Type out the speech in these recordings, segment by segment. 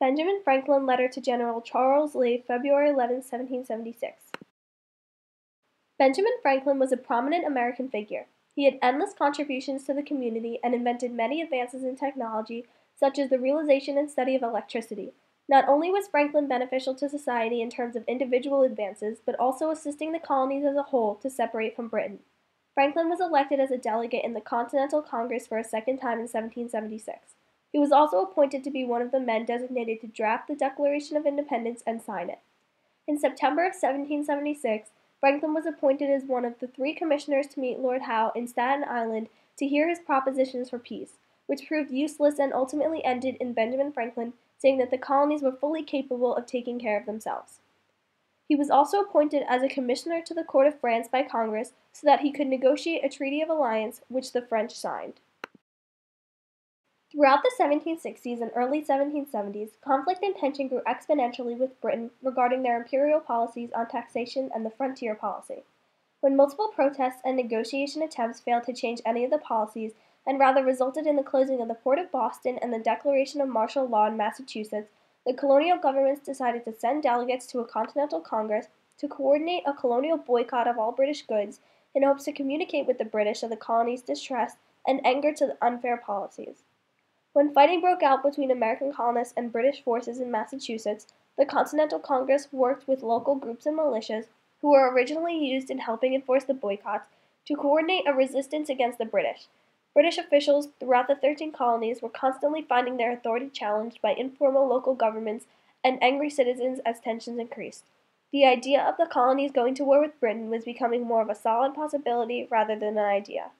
Benjamin Franklin letter to General Charles Lee, February 11, 1776. Benjamin Franklin was a prominent American figure. He had endless contributions to the community and invented many advances in technology, such as the realization and study of electricity. Not only was Franklin beneficial to society in terms of individual advances, but also assisting the colonies as a whole to separate from Britain. Franklin was elected as a delegate in the Continental Congress for a second time in 1776. He was also appointed to be one of the men designated to draft the Declaration of Independence and sign it. In September of 1776, Franklin was appointed as one of the 3 commissioners to meet Lord Howe in Staten Island to hear his propositions for peace, which proved useless and ultimately ended in Benjamin Franklin saying that the colonies were fully capable of taking care of themselves. He was also appointed as a commissioner to the court of France by Congress so that he could negotiate a treaty of alliance, which the French signed. Throughout the 1760s and early 1770s, conflict and tension grew exponentially with Britain regarding their imperial policies on taxation and the frontier policy. When multiple protests and negotiation attempts failed to change any of the policies and rather resulted in the closing of the port of Boston and the declaration of martial law in Massachusetts, the colonial governments decided to send delegates to a Continental Congress to coordinate a colonial boycott of all British goods in hopes to communicate with the British of the colony's distress and anger to the unfair policies. When fighting broke out between American colonists and British forces in Massachusetts, the Continental Congress worked with local groups and militias, who were originally used in helping enforce the boycotts, to coordinate a resistance against the British. British officials throughout the 13 colonies were constantly finding their authority challenged by informal local governments and angry citizens as tensions increased. The idea of the colonies going to war with Britain was becoming more of a solid possibility rather than an idea.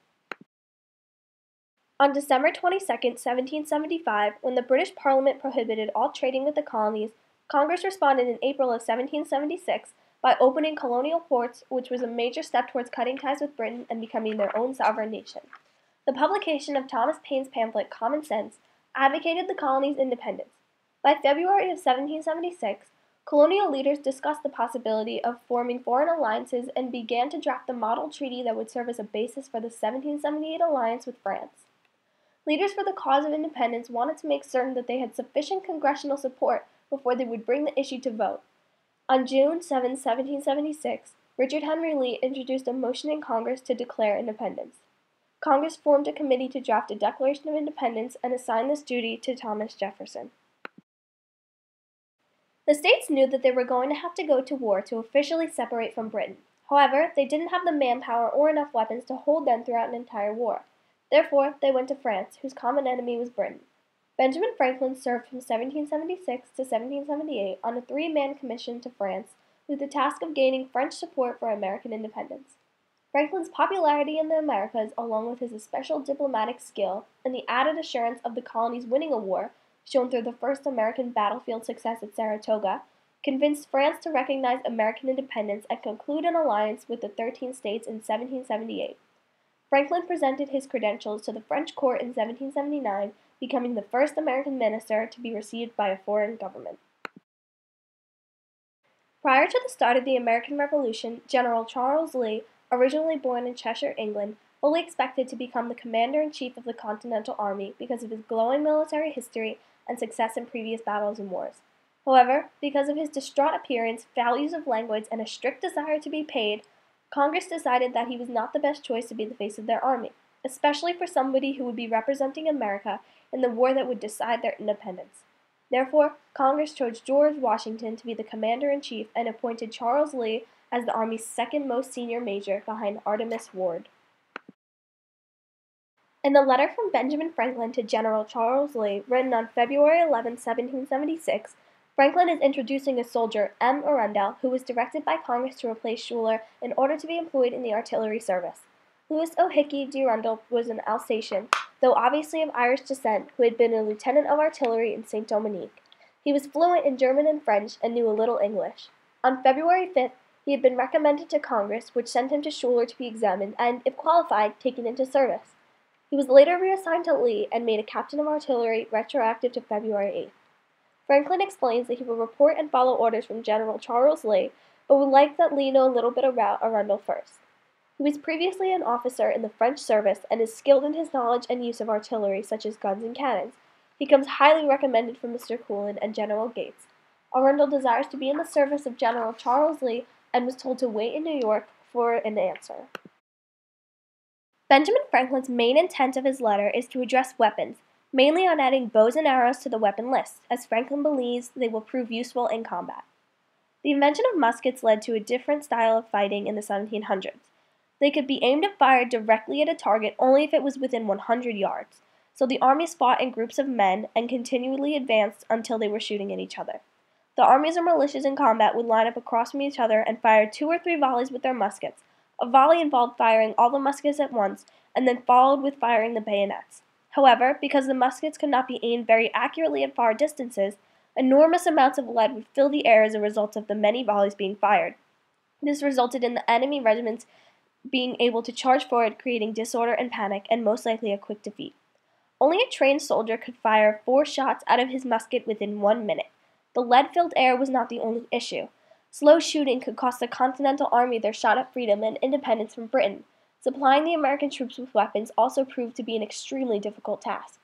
On December 22, 1775, when the British Parliament prohibited all trading with the colonies, Congress responded in April of 1776 by opening colonial ports, which was a major step towards cutting ties with Britain and becoming their own sovereign nation. The publication of Thomas Paine's pamphlet Common Sense advocated the colonies' independence. By February of 1776, colonial leaders discussed the possibility of forming foreign alliances and began to draft the model treaty that would serve as a basis for the 1778 alliance with France. Leaders for the cause of independence wanted to make certain that they had sufficient congressional support before they would bring the issue to vote. On June 7, 1776, Richard Henry Lee introduced a motion in Congress to declare independence. Congress formed a committee to draft a Declaration of Independence and assign this duty to Thomas Jefferson. The states knew that they were going to have to go to war to officially separate from Britain. However, they didn't have the manpower or enough weapons to hold them throughout an entire war. Therefore, they went to France, whose common enemy was Britain. Benjamin Franklin served from 1776 to 1778 on a 3-man commission to France with the task of gaining French support for American independence. Franklin's popularity in the Americas, along with his special diplomatic skill and the added assurance of the colonies winning a war, shown through the first American battlefield success at Saratoga, convinced France to recognize American independence and conclude an alliance with the 13 states in 1778. Franklin presented his credentials to the French court in 1779, becoming the first American minister to be received by a foreign government. Prior to the start of the American Revolution, General Charles Lee, originally born in Cheshire, England, fully expected to become the commander-in-chief of the Continental Army because of his glowing military history and success in previous battles and wars. However, because of his distraught appearance, values of language, and a strict desire to be paid, Congress decided that he was not the best choice to be the face of their army, especially for somebody who would be representing America in the war that would decide their independence. Therefore, Congress chose George Washington to be the commander-in-chief and appointed Charles Lee as the Army's second most senior major behind Artemas Ward. In the letter from Benjamin Franklin to General Charles Lee, written on February 11, 1776, Franklin is introducing a soldier, M. Arundel, who was directed by Congress to replace Schuyler in order to be employed in the artillery service. Louis O'Hickey de Arundel was an Alsatian, though obviously of Irish descent, who had been a lieutenant of artillery in St. Dominique. He was fluent in German and French and knew a little English. On February 5th, he had been recommended to Congress, which sent him to Schuyler to be examined and, if qualified, taken into service. He was later reassigned to Lee and made a captain of artillery retroactive to February 8th. Franklin explains that he will report and follow orders from General Charles Lee, but would like that Lee know a little bit about Arundel first. He was previously an officer in the French service and is skilled in his knowledge and use of artillery such as guns and cannons. He comes highly recommended from Mr. Coolin and General Gates. Arundel desires to be in the service of General Charles Lee and was told to wait in New York for an answer. Benjamin Franklin's main intent of his letter is to address weapons, mainly on adding bows and arrows to the weapon list, as Franklin believes they will prove useful in combat. The invention of muskets led to a different style of fighting in the 1700s. They could be aimed and fired directly at a target only if it was within 100 yards, so the armies fought in groups of men and continually advanced until they were shooting at each other. The armies or militias in combat would line up across from each other and fire 2 or 3 volleys with their muskets. A volley involved firing all the muskets at once, and then followed with firing the bayonets. However, because the muskets could not be aimed very accurately at far distances, enormous amounts of lead would fill the air as a result of the many volleys being fired. This resulted in the enemy regiments being able to charge forward, creating disorder and panic, and most likely a quick defeat. Only a trained soldier could fire 4 shots out of his musket within 1 minute. The lead-filled air was not the only issue. Slow shooting could cost the Continental Army their shot at freedom and independence from Britain. Supplying the American troops with weapons also proved to be an extremely difficult task.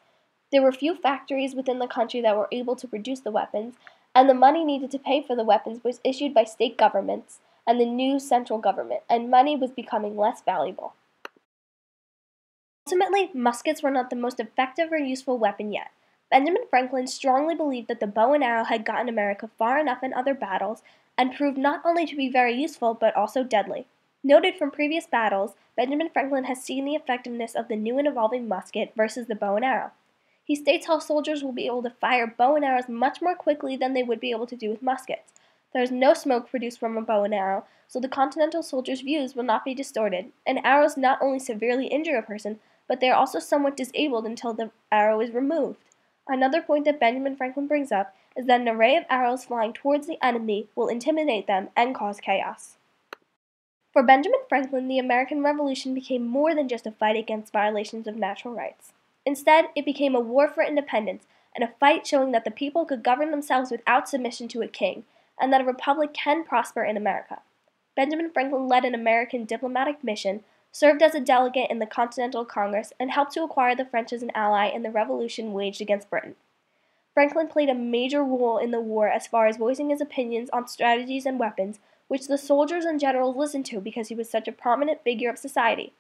There were few factories within the country that were able to produce the weapons, and the money needed to pay for the weapons was issued by state governments and the new central government, and money was becoming less valuable. Ultimately, muskets were not the most effective or useful weapon yet. Benjamin Franklin strongly believed that the bow and arrow had gotten America far enough in other battles and proved not only to be very useful but also deadly. Noted from previous battles, Benjamin Franklin has seen the effectiveness of the new and evolving musket versus the bow and arrow. He states how soldiers will be able to fire bow and arrows much more quickly than they would be able to do with muskets. There is no smoke produced from a bow and arrow, so the Continental soldiers' views will not be distorted, and arrows not only severely injure a person, but they are also somewhat disabled until the arrow is removed. Another point that Benjamin Franklin brings up is that an array of arrows flying towards the enemy will intimidate them and cause chaos. For Benjamin Franklin, the American Revolution became more than just a fight against violations of natural rights. Instead, it became a war for independence and a fight showing that the people could govern themselves without submission to a king, and that a republic can prosper in America. Benjamin Franklin led an American diplomatic mission, served as a delegate in the Continental Congress, and helped to acquire the French as an ally in the revolution waged against Britain. Franklin played a major role in the war as far as voicing his opinions on strategies and weapons, which the soldiers and generals listened to because he was such a prominent figure of society.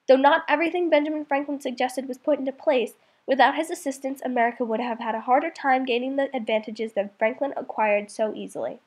Though not everything Benjamin Franklin suggested was put into place, without his assistance, America would have had a harder time gaining the advantages that Franklin acquired so easily.